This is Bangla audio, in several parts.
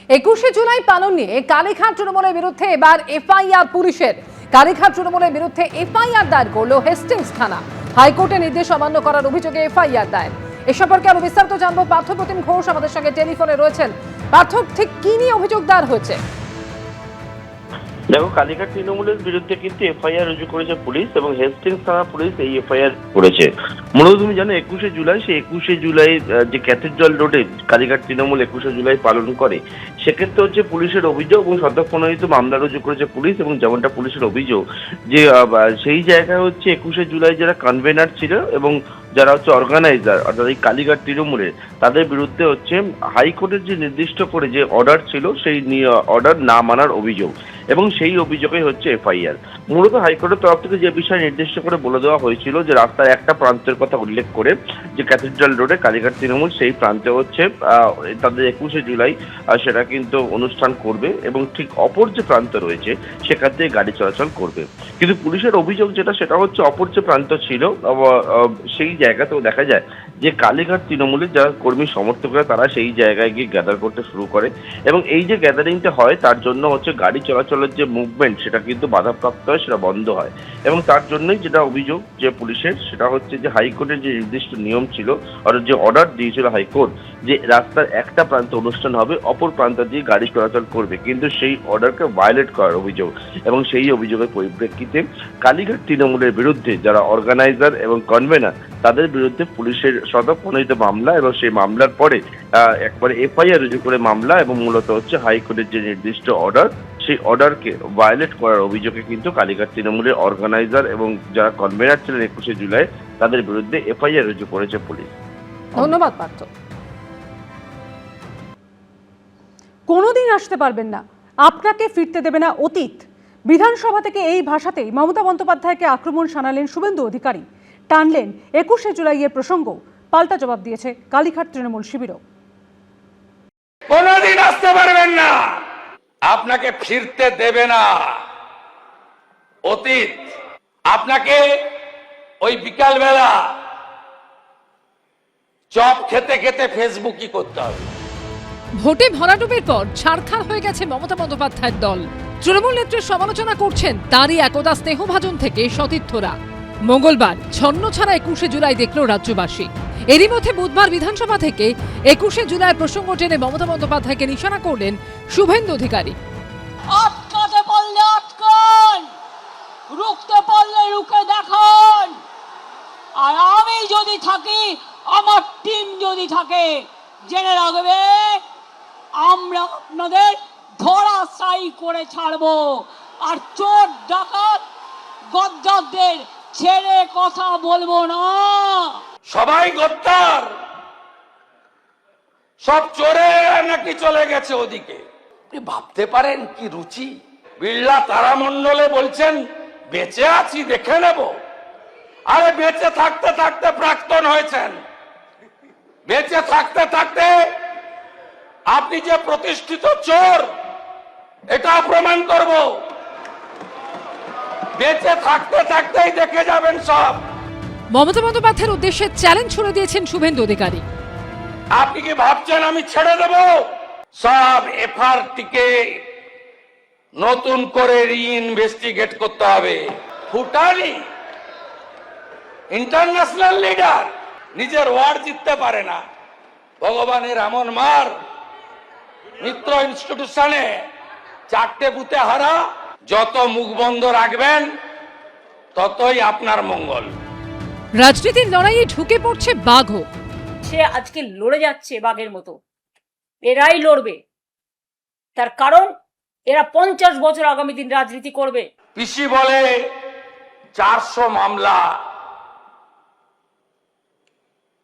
21শে জুলাই পালন নিয়ে কালীঘাট তৃণমূলের বিরুদ্ধে এবার এফআইআর পুলিশের। কালীঘাট তৃণমূলের বিরুদ্ধে এফআইআর দায়ের করলো হেস্টিংস থানা। হাইকোর্টের নির্দেশ অমান্য করার অভিযোগে এফআইআর দায়ের। এ সম্পর্কে আরো বিস্তারিত জানবো, পার্থপ্রতিম ঘোষ আমাদের সঙ্গে টেলিফোনে রয়েছেন। পার্থ, ঠিক কি নিয়ে অভিযোগ দায়ের হয়েছে? দেখো, কালীঘাট তৃণমূলের বিরুদ্ধে কিন্তু এফআইআর রুজু করেছে পুলিশ এবং হেস্টিংস থানা পুলিশ এই এফআইআর করেছে। মূলত তুমি জানো 21শে জুলাই, সেই 21শে জুলাই যে ক্যাথেড্রাল রোডে কালীঘাট তৃণমূল 21শে জুলাই পালন করে, সেক্ষেত্রে হচ্ছে পুলিশের অভিযোগ এবং সদ্যপ্রণোদিত মামলা রুজু করেছে পুলিশ। এবং যেমনটা পুলিশের অভিযোগ যে সেই জায়গায় হচ্ছে 21শে জুলাই যারা কনভেনার ছিল এবং যারা হচ্ছে অর্গানাইজার অর্থাৎ এই কালীঘাট তৃণমূলের, তাদের বিরুদ্ধে হচ্ছে হাইকোর্টের যে নির্দিষ্ট করে যে অর্ডার ছিল সেই অর্ডার না মানার অভিযোগ এবং সেই অভিযোগে হচ্ছে এফআইআর। মূলত হাইকোর্টের তরফ থেকে যে বিষয় নির্দিষ্ট করে বলে দেওয়া হয়েছিল যে রাস্তার একটা প্রান্তের কথা উল্লেখ করে যে ক্যাথেড্রাল রোডে কালীঘাট তৃণমূল সেই প্রান্তে হচ্ছে তাদের 21শে জুলাই সেটা কিন্তু অনুষ্ঠান করবে এবং ঠিক অপর যে প্রান্ত রয়েছে সেখান থেকে গাড়ি চলাচল করবে। কিন্তু পুলিশের অভিযোগ সেটা হচ্ছে অপর যে প্রান্ত ছিল সেই জায়গাতেও দেখা যায় যে কালীঘাট তৃণমূলের যারা কর্মী সমর্থকরা তারা সেই জায়গায় গিয়ে গ্যাদার করতে শুরু করে এবং এই যে গ্যাদারিংটা হয় তার জন্য হচ্ছে গাড়ি চলাচলের যে মুভমেন্ট সেটা কিন্তু বাধাপ্রাপ্ত হয়, সেটা বন্ধ হয়। এবং তার জন্যই যেটা অভিযোগ যে পুলিশের, সেটা হচ্ছে যে হাইকোর্টের যে নির্দিষ্ট নিয়ম ছিল অর্থাৎ যে অর্ডার দিয়েছিল হাইকোর্ট যে রাস্তার একটা প্রান্ত অনুষ্ঠান হবে, অপর প্রান্ত দিয়ে গাড়ি চলাচল করবে, কিন্তু সেই অর্ডারকে ভায়োলেট করার অভিযোগ এবং সেই অভিযোগের পরিপ্রেক্ষিতে কালীঘাট তৃণমূলের বিরুদ্ধে যারা অর্গানাইজার এবং কনভেনার তাদের বিরুদ্ধে পুলিশের স্বতঃপ্রণোদিত মামলা এবং সেই মামলার পরে একবারে এফআইআর রুজু করে মামলা এবং মূলত হচ্ছে হাইকোর্টের যে নির্দিষ্ট অর্ডার সেই অর্ডারকে ভায়োলেট করার অভিযোগে কিন্তু কালীঘাট তৃণমূলের অর্গানাইজার এবং যারা কনভেনার ছিলেন 21শে জুলাই তাদের বিরুদ্ধে এফআইআর রুজু করেছে পুলিশ। ধন্যবাদ পার্থ। কোনোদিন আসতে পারবেন না, আপনাকে ফিরতে দেবে না অতীত। বিধানসভা থেকে এই ভাষাতেই মমতা বন্দ্যোপাধ্যায়কে আক্রমণ শানালেন শুভেন্দু অধিকারী। টানলেন 21শে জুলাইয়ের প্রসঙ্গ। পাল্টা জবাব দিয়েছে কালীঘাট তৃণমূল শিবিরও। কোনোদিন আসতে পারবেন না, আপনাকে ফিরতে দেবে না অতীত। আপনাকে ওই বিকালবেলা চপ খেতে খেতে ফেসবুকই করতে হবে। ভোটে ভরাডুবির পর ছাড়খাড় হয়ে গেছে মমতা বন্দ্যোপাধ্যায়ের দল। তৃণমূল নেত্রীর সমালোচনা করছেন তারই একদা স্নেহভাজন থেকে সতীর্থরা। মঙ্গলবার ছন্ন ছাড়া 21শে জুলাই দেখল রাজ্যবাসী। এরই মধ্যে বুধবার বিধানসভা থেকে 21শে জুলাই প্রসঙ্গ টেনে মমতা বন্দ্যোপাধ্যায়কে নিশানা করলেন শুভেন্দু অধিকারী। আটকাতে পারলে আটকান, রুখতে পারলে রুখে দেখান, আর আমি যদি থাকি, আমার টিম যদি থাকে, জেনে রাখবে আমরা আপনাদের ধরাশায়ী করে ছাড়বো। আর চোর ডাকাত গদ্দারদের ছেড়ে কথা বলবো না। সবাই গদ্দার, সব চোরে নাকি চলে গেছে ওদিকে। ভাবতে পারেন কি রুচি। বিড়লা তারামণ্ডলে বলছেন বেঁচে আছি দেখে নেব। আরে বেঁচে থাকতে থাকতে প্রাক্তন হয়েছেন, বেঁচে থাকতে থাকতে আপনি যে প্রতিষ্ঠিত চোর এটা প্রমাণ করব। বেঁচে থাকতে থাকতেই দেখে যাবেন সব। মমতা বন্দ্যোপাধ্যায়ের উদ্দেশ্যে চ্যালেঞ্জ ছুড়ে দিয়েছেন শুভেন্দু অধিকারী। আপনি কি ভাবছেন আমি ছেড়ে দেব? সব এফআরটিকে নতুন করে রিইনভেস্টিগেট করতে হবে। ফুটানি ইন্টারন্যাশনাল লিডার, নিজের ওয়ার্ড জিততে পারে না। ভগবানের এমন মার, মিত্র ইনস্টিটিউশনে 4টে বুথে হারা। যত মুখ বন্ধ রাখবেন ততই আপনার মঙ্গল। রাজনীতির লড়াইয়ে ঢুকে পড়ছে বাঘও। সে আজকে লড়ে যাচ্ছে বাঘের মতো, এরাই লড়বে। তার কারণ এরা 50 বছর আগামী দিন রাজনীতি করবে। পিসি বলে 400 মামলা,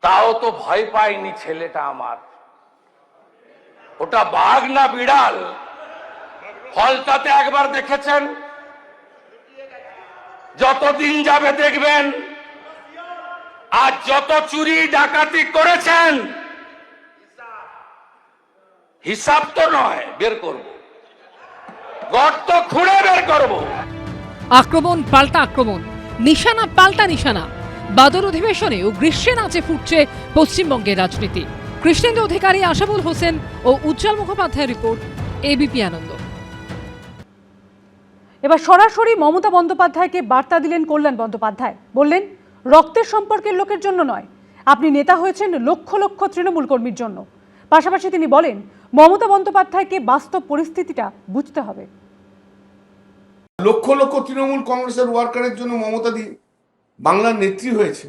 তাও তো ভয় পায়নি ছেলেটা আমার। ওটা বাঘ না বিড়াল ফলটাতে একবার দেখেছেন? যতদিন যাবে দেখবেন আর যত চুরি ডাকাতি করেছেন হিসাব তো নয়, বের করব, গর্ত খুঁড়ে বের করব। আক্রমণ পাল্টা আক্রমণ, নিশানা পাল্টা নিশানা। বাদল অধিবেশনে ও গ্রীষ্মে নাচে ফুটছে পশ্চিমবঙ্গের রাজনীতি। কৃষ্ণেন্দু অধিকারী, আশাবুল হোসেন ও উজ্জ্বল মুখোপাধ্যায়ের রিপোর্ট, এবিপি আনন্দ। এবার সরাসরি মমতা বন্দ্যোপাধ্যায়কে বার্তা দিলেন কল্যাণ বন্দ্যোপাধ্যায়। বললেন, রক্তের সম্পর্কের লোকের জন্য নয়, আপনি নেতা হয়েছেন লক্ষ লক্ষ তৃণমূল কর্মীর জন্য। পাশাপাশি তিনি বলেন, মমতা বন্দ্যোপাধ্যায়কে বাস্তব পরিস্থিতিটা বুঝতে হবে। লক্ষ লক্ষ তৃণমূল কংগ্রেসের ওয়ার্কারের জন্য মমতা দি বাংলার নেত্রী হয়েছে।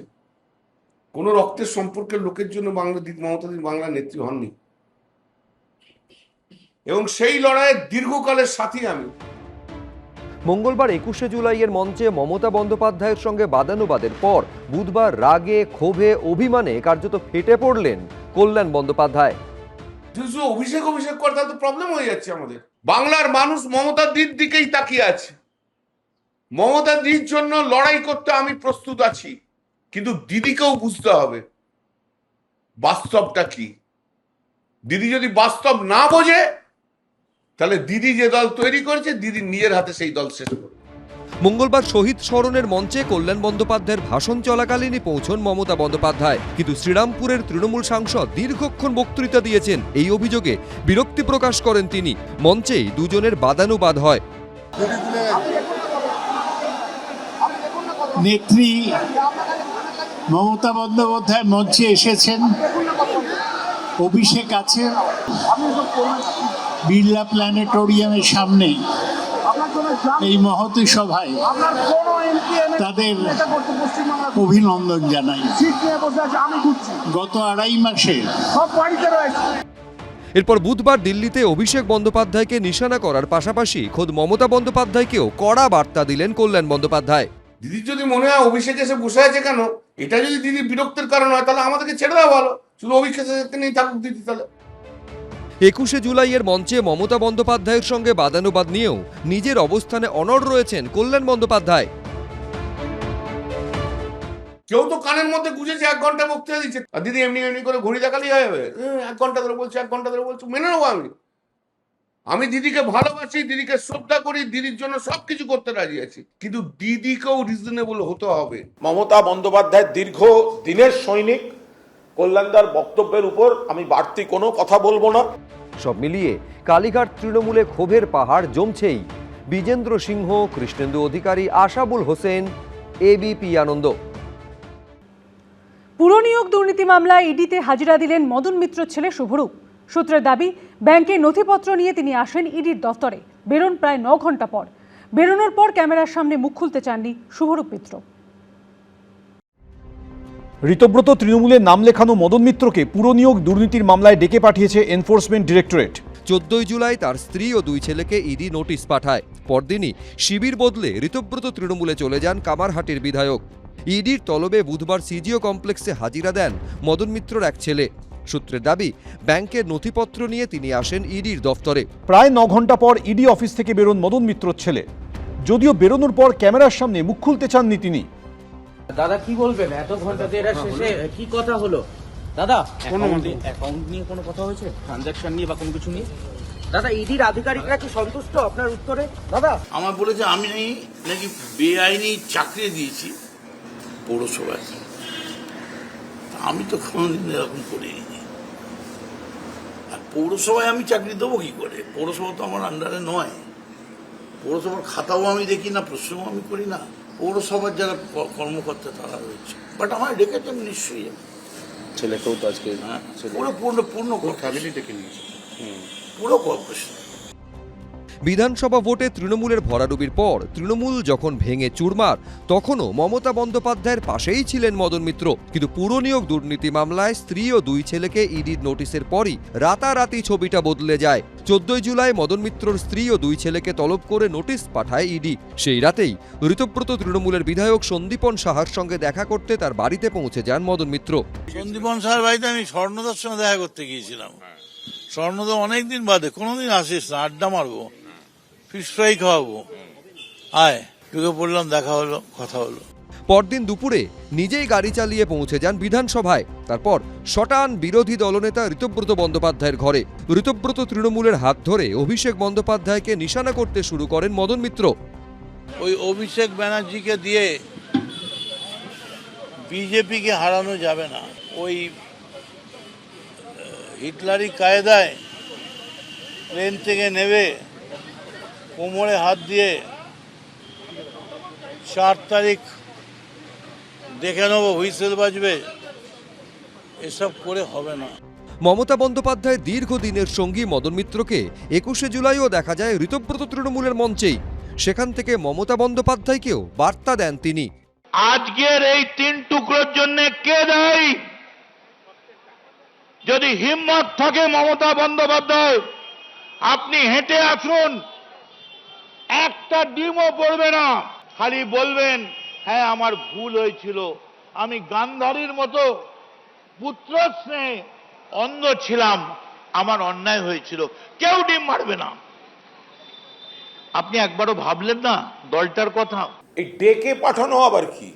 কোনো রক্তের সম্পর্কের লোকের জন্য মমতা দি বাংলার নেত্রী হননি, এবং সেই লড়াইয়ের দীর্ঘকালের সাথী আমি। মঙ্গলবার 21শে জুলাইয়ের মঞ্চে মমতা বন্দ্যোপাধ্যায়ের সঙ্গে বাদানুবাদের পর বুধবার রাগে, ক্ষোভে, অভিমানে কার্যত ফেটে পড়লেন কল্যাণ বন্দ্যোপাধ্যায়। শুধু অভিষেক করে তাহলে তো প্রবলেম হয়ে যাচ্ছে আমাদের। বাংলার মানুষ মমতা দির দিকেই তাকিয়ে আছে। মমতা দির জন্য লড়াই করতে আমি প্রস্তুত আছি, কিন্তু দিদিকেও বুঝতে হবে বাস্তবটা কি। দিদি যদি বাস্তব না বোঝে, তাহলে দিদি যে দল তৈরি করেছে, দিদি নিজের হাতে সেই দল শেষ করবে। মঙ্গলবার শহীদ স্মরণের মঞ্চে কল্যাণ বন্দ্যোপাধ্যায়ের ভাষণ চলাকালীনই পৌঁছন মমতা বন্দ্যোপাধ্যায়, কিন্তু শ্রীরামপুরের তৃণমূল সাংসদ দীর্ঘক্ষণ বক্তৃতা দিয়েছেন। এই অভিযোগে বিরক্তি প্রকাশ করেন তিনি। মঞ্চেই দুজনের বাদানুবাদ হয়। নেত্রী মমতা বন্দ্যোপাধ্যায় মঞ্চে এসেছেন, অভিষেক আছে বিড়লা প্ল্যানেটোরিয়ামের সামনে এই মহতী সভায়, তাদের অভিনন্দন জানাই। গত 2.5 মাসে এরপর বুধবার দিল্লিতে অভিষেক বন্দ্যোপাধ্যায়কে নিশানা করার পাশাপাশি খোদ মমতা বন্দ্যোপাধ্যায়কেও কড়া বার্তা দিলেন কল্যাণ বন্দ্যোপাধ্যায়। দিদির যদি মনে হয় অভিষেক এসে বসে আছে কেন, এটা যদি দিদি বিরক্তের কারণ হয়, তাহলে আমাদেরকে ছেড়ে দেওয়া ভালো। শুধু অভিষেক নেই থাকুক দিদি। তাহলে 21শে জুলাইয়ের মঞ্চে মমতা বন্দ্যোপাধ্যায়ের সঙ্গে বাদানুবাদ নিয়েও নিজের অবস্থানে অনড় রয়েছেন কল্যাণ বন্দ্যোপাধ্যায়। কেউ তো কানের মধ্যে গুঁজেছে 1 ঘন্টা বক্তৃতা দিচ্ছে, আর দিদি এমনি এমনি করে ঘড়ি দেখালেই হবে। 1 ঘন্টা ধরে বলছে, 1 ঘন্টা ধরে বলছে, মেনে নেবো আমি দিদিকে ভালোবাসি, দিদিকে শ্রদ্ধা করি, দিদির জন্য সবকিছু করতে রাজি আছি, কিন্তু দিদিকেও রিজনেবল হতে হবে। মমতা বন্দ্যোপাধ্যায় দীর্ঘ দিনের সৈনিক, কল্যাণদার বক্তব্যের উপর আমি বাড়তি কোনো কথা বলবো না। সব মিলিয়ে কালীঘাট তৃণমূলে ক্ষোভের পাহাড় জমছেই। বিজেন্দ্র সিংহ, কৃষ্ণেন্দু অধিকারী, আশাবুল হোসেন, এবিপি আনন্দ। পুরনিয়োগ দুর্নীতি মামলায় ইডিতে হাজিরা দিলেন মদন মিত্র ছেলে শুভরূপ। সূত্রের দাবি, ব্যাংকের নথিপত্র নিয়ে তিনি আসেন ইডির দফতরে। বেরোন প্রায় 9 ঘন্টা পর। বেরোনোর পর ক্যামেরার সামনে মুখ খুলতে চাননি শুভরূপ মিত্র। ঋতব্রত তৃণমূলের নাম লেখানো মদন মিত্রকে পুরনিয়োগ দুর্নীতির মামলায় ডেকে পাঠিয়েছে এনফোর্সমেন্ট ডিরেক্টরেট। 14 জুলাই তার স্ত্রী ও 2 ছেলেকে ইডি নোটিশ পাঠায়। পরদিনই শিবির বদলে ঋতব্রত তৃণমূলে চলে যান কামারহাটির বিধায়ক। ইডির তলবে বুধবার সিজিও কমপ্লেক্সে হাজিরা দেন মদন মিত্রর এক ছেলে। সূত্রের দাবি, ব্যাংকের নথিপত্র নিয়ে তিনি আসেন ইডির দফতরে। প্রায় 9 ঘন্টা পর ইডি অফিস থেকে বেরোন মদন মিত্রর ছেলে। যদিও বেরোনোর পর ক্যামেরার সামনে মুখ খুলতে চাননি তিনি। দাদা কি বলবেন, এত ঘন্টা দেড় শেষে কি কথা হলো? দাদা অ্যাকাউন্ট নিয়ে কোনো কথা হয়েছে, ট্রানজাকশন নিয়ে বা কোনো কিছু নিয়ে? দাদা ইডির আধিকারিকরা কি সন্তুষ্ট আপনার উত্তরে? দাদা আমার বলেছে আমি নাকি বেআইনি চাকরি দিয়েছি পৌরসভায়। আমি তো কোনোদিন এরকম করিনি। আর পৌরসভায় আমি চাকরি দেবো কি করে? পৌরসভা তো আমার আন্ডারে নয়। পৌরসভার খাতাও আমি দেখি না, প্রশ্নও আমি করি না। পৌরসভার যারা কর্মকর্তা তারা রয়েছে, বাট আমার ডেকেছেন নিশ্চয়ই। ছেলেকেও তো আজকে পূর্ণ ফ্যামিলি ডেকে নিয়েছে, পুরো কর্পোরেশন। বিধানসভা ভোটে তৃণমূলের ভরাডুবির পর তৃণমূল যখন ভেঙে চুরমার, তখনও মমতা বন্দ্যোপাধ্যায়ের পাশেই ছিলেন মদন মিত্র। কিন্তু পুরনিয়োগ দুর্নীতি মামলায় স্ত্রী ও 2 ছেলেকে ইডির নোটিশের পরই রাতারাতি ছবিটা বদলে যায়। 14 জুলাই মদন মিত্রর স্ত্রী ও 2 ছেলেকে তলব করে নোটিশ পাঠায় ইডি। সেই রাতেই ঋতব্রত তৃণমূলের বিধায়ক সন্দীপন সাহার সঙ্গে দেখা করতে তার বাড়িতে পৌঁছে যান মদন মিত্র। সন্দীপন সাহার বাড়িতে আমি স্বর্ণদার সঙ্গে দেখা করতে গিয়েছিলাম। স্বর্ণদা অনেকদিন বাদে, কোনোদিন আসিস না, আড্ডা মারবো, ফিশ ফ্রাই খাওয়াবো, আয়, ঢুকে পড়লাম, দেখা হলো, কথা হলো। পরদিন দুপুরে নিজেই গাড়ি চালিয়ে পৌঁছে যান বিধানসভায়। তারপর শটান বিরোধী দলনেতা ঋতব্রত বন্দ্যোপাধ্যায়ের ঘরে। ঋতব্রত তৃণমূলের হাত ধরে অভিষেক বন্দ্যোপাধ্যায়কে নিশানা করতে শুরু করেন মদন মিত্র। ওই অভিষেক ব্যানার্জিকে দিয়ে বিজেপিকে হারানো যাবে না। ওই হিটলারি কায়দায় প্লেন থেকে নেমে কোমরে হাত দিয়ে 4 তারিখ দেখে নেব হুইসেল বাজবে, এসব করে হবে না। মমতা বন্দ্যোপাধ্যায়ের দীর্ঘদিনের সঙ্গী মদন মিত্রকে 21শে জুলাইও দেখা যায় ঋতব্রত তৃণমূলের মঞ্চেই। সেখান থেকে মমতা বন্দ্যোপাধ্যায়কেও বার্তা দেন তিনি। আজকের এই 3 টুকরোর জন্য কে দায়ী? যদি হিম্মত থাকে মমতা বন্দ্যোপাধ্যায়, আপনি হেঁটে আসুন, একটা ডিমও পড়বে না, খালি বলবেন হ্যাঁ আমার ভুল হয়েছিল, আমি গান্ধারীর মতো পুত্র স্নেহে অন্ধ ছিলাম, আমার অন্যায় হয়েছিল, কেউ ডিম মারবে না। আপনি একবারও ভাবলেন না দলটার কথা? এই ডেকে পাঠানো আবার কি?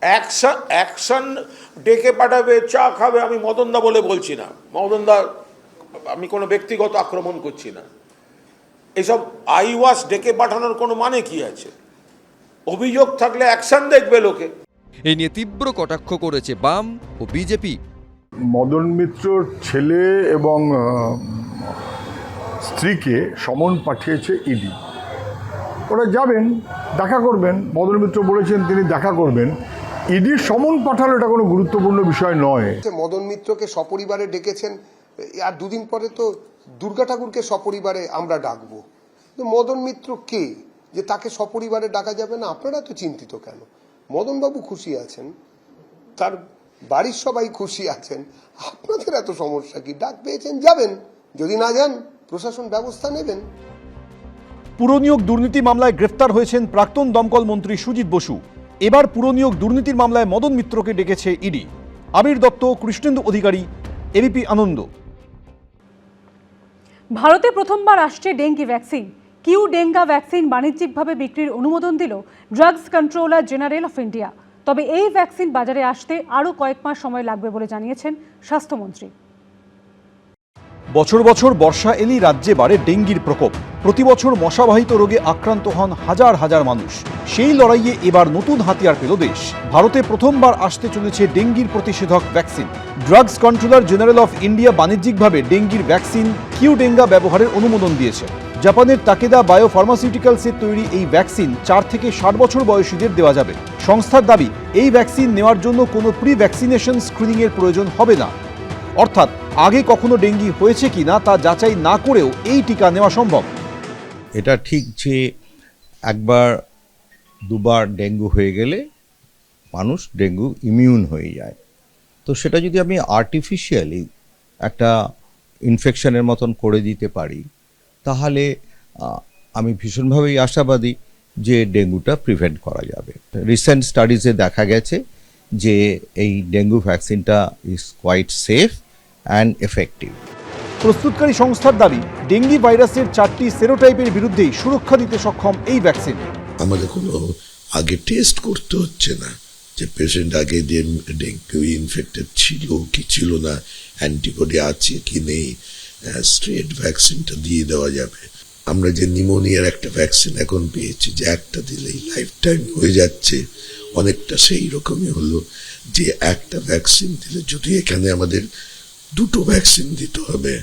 অ্যাকশন ডেকে পাঠাবে, চা খাবে। আমি মদনদা বলে বলছি না, মদনদা আমি কোনো ব্যক্তিগত আক্রমণ করছি না। এইসব আইওয়াস ডেকে পাঠানোর কোনো মানে কি আছে? অভিযোগ থাকলে অ্যাকশন দেখবে লোকে। এই নিয়ে তীব্র কটাক্ষ করেছে বাম ও বিজেপি। মদন মিত্রর ছেলে এবং স্ত্রীকে সমন পাঠিয়েছে ইডি। ওরা যাবেন, দেখা করবেন। মদন মিত্র বলেছেন তিনি দেখা করবেন। ইডির সমন পাঠালো, এটা কোনো গুরুত্বপূর্ণ বিষয় নয়। মদন মিত্রকে সপরিবারে ডেকেছেন, আর দুদিন পরে তো দুর্গা ঠাকুরকে সপরিবারে আমরা ডাকবো। মদন মিত্র কে যে তাকে সপরিবারে ডাকা যাবে না? আপনারা তো চিন্তিত কেন? মদনবাবু খুশি আছেন, তার বাড়ির সবাই খুশি আছেন, আপনাদের এত সমস্যা কি? ডাক পেয়েছেন, যাবেন। যদি না যান প্রশাসন ব্যবস্থা নেবেন। পুরনিয়োগ দুর্নীতি মামলায় গ্রেফতার হয়েছেন প্রাক্তন দমকল মন্ত্রী সুজিত বসু। এবার পুরনিয়োগ দুর্নীতির মামলায় মদন মিত্রকে ডেকেছে ইডি। আবির দত্ত, কৃষ্ণেন্দু অধিকারী, এবিপি আনন্দ। ভারতে প্রথমবার আসছে ডেঙ্গি ভ্যাকসিন। কিউ ডেঙ্গা ভ্যাকসিন বাণিজ্যিকভাবে বিক্রির অনুমোদন দিল drugs controller general of India. তবে এই ভ্যাকসিন বাজারে আসতে আরও কয়েক মাস সময় লাগবে বলে জানিয়েছেন স্বাস্থ্যমন্ত্রী। বছর বছর বর্ষা এলেই রাজ্যে বাড়ে ডেঙ্গির প্রকোপ। প্রতি বছর মশাবাহিত রোগে আক্রান্ত হন হাজার হাজার মানুষ। সেই লড়াইয়ে এবার নতুন হাতিয়ার পেল দেশ। ভারতে প্রথমবার আসতে চলেছে ডেঙ্গির প্রতিষেধক vaccine. Drugs controller general of India বাণিজ্যিকভাবে ডেঙ্গির ভ্যাকসিন কিউ ডেঙ্গা ব্যবহারের অনুমোদন দিয়েছে। জাপানের তাকেদা বায়োফার্মাসিউটিক্যালসের তৈরি এই ভ্যাকসিন 4 থেকে 60 বছর বয়সীদের দেওয়া যাবে। সংস্থার দাবি, এই ভ্যাকসিন নেওয়ার জন্য কোনো প্রি ভ্যাকসিনেশন স্ক্রিনিংয়ের প্রয়োজন হবে না। অর্থাৎ আগে কখনো ডেঙ্গি হয়েছে কি না তা যাচাই না করেও এই টিকা নেওয়া সম্ভব। এটা ঠিক যে একবার দুবার ডেঙ্গু হয়ে গেলে মানুষ ডেঙ্গু ইমিউন হয়ে যায়, তো সেটা যদি আমি আর্টিফিশিয়ালি একটা ইনফেকশনের মতন করে দিতে পারি, তাহলে আমি ভীষণভাবেই আশাবাদী যে ডেঙ্গুটা প্রিভেন্ট করা যাবে। রিসেন্ট স্টাডিজে দেখা গেছে যে এই ডেঙ্গু ভ্যাকসিনটা is quite safe and effective. প্রস্তুতকারী সংস্থার দাবি, ডেঙ্গি ভাইরাসের 4টি সেরোটাইপের বিরুদ্ধেই সুরক্ষা দিতে সক্ষম এই ভ্যাকসিন। আমাদের কোনো আগে টেস্ট করতে হচ্ছে না যে পেশেন্ট আগে যে ডেঙ্গু ইনফেক্টেড ছিল কি ছিল না, অ্যান্টিবডি আছে কি নেই, স্ট্রেট ভ্যাকসিনটা দিয়ে দেওয়া যাবে। আমরা যে নিউমোনিয়ার একটা ভ্যাকসিন এখন পেয়েছি যে একটা দিলেই লাইফ টাইম হয়ে যাচ্ছে, অনেকটা সেই রকমই হলো যে একটা ভ্যাকসিন দিলে, যদি এখানে আমাদের 2টো ভ্যাকসিন দিতে হবে,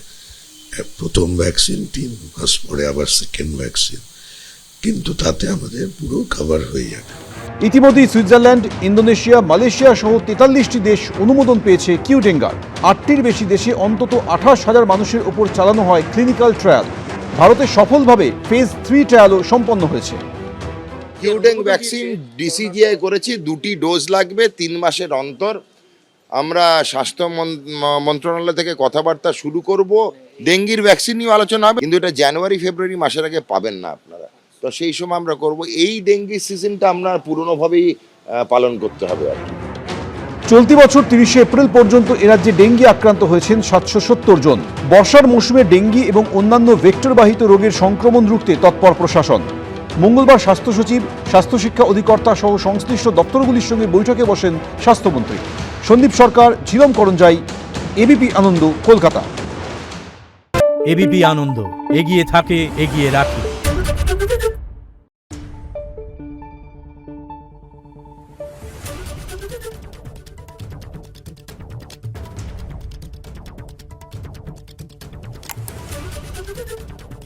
প্রথম ভ্যাকসিন 3 মাস পরে আবার সেকেন্ড ভ্যাকসিন, কিন্তু তাতে আমাদের পুরো কভার হয়ে যাবে। ইতিমধ্যেই সুইজারল্যান্ড, ইন্দোনেশিয়া, মালয়েশিয়া সহ 43টি দেশ অনুমোদন পেয়েছে কিউ ডেঙ্গার। 8টির বেশি দেশে অন্তত 28,000 মানুষের উপর চালানো হয় ক্লিনিক্যাল ট্রায়াল। ভারতে সফলভাবে ফেজ 3 ট্রায়ালও সম্পন্ন হয়েছে। কিউডেং ভ্যাকসিন ডিসিজিআই করেছি, 2টি ডোজ লাগবে 3 মাসের অন্তর। আমরা স্বাস্থ্য মন্ত্রণালয় থেকে কথাবার্তা শুরু করব। ডেঙ্গির ভ্যাকসিন নিয়ে আলোচনা হবে, কিন্তু এটা জানুয়ারি ফেব্রুয়ারি মাসের আগে পাবেন না আপনারা, তো সেই সময় আমরা করব। এই ডেঙ্গি সিজনটা আমরা পুরনোভাবেই পালন করতে হবে আর কি। চলতি বছর 30শে এপ্রিল পর্যন্ত এরাজ্যে ডেঙ্গি আক্রান্ত হয়েছেন 770 জন। বর্ষার মৌসুমে ডেঙ্গি এবং অন্যান্য ভেক্টরবাহিত রোগের সংক্রমণ রুখতে তৎপর প্রশাসন। মঙ্গলবার স্বাস্থ্য সচিব, স্বাস্থ্য শিক্ষা অধিকর্তা সহ সংশ্লিষ্ট দপ্তরগুলির সঙ্গে বৈঠকে বসেন স্বাস্থ্যমন্ত্রী। সন্দীপ সরকার, ঝিলম করঞ্জাই, এবিপি আনন্দ, কলকাতা। এবিপি আনন্দ, এগিয়ে থাকে, এগিয়ে রাখে। নিউজ।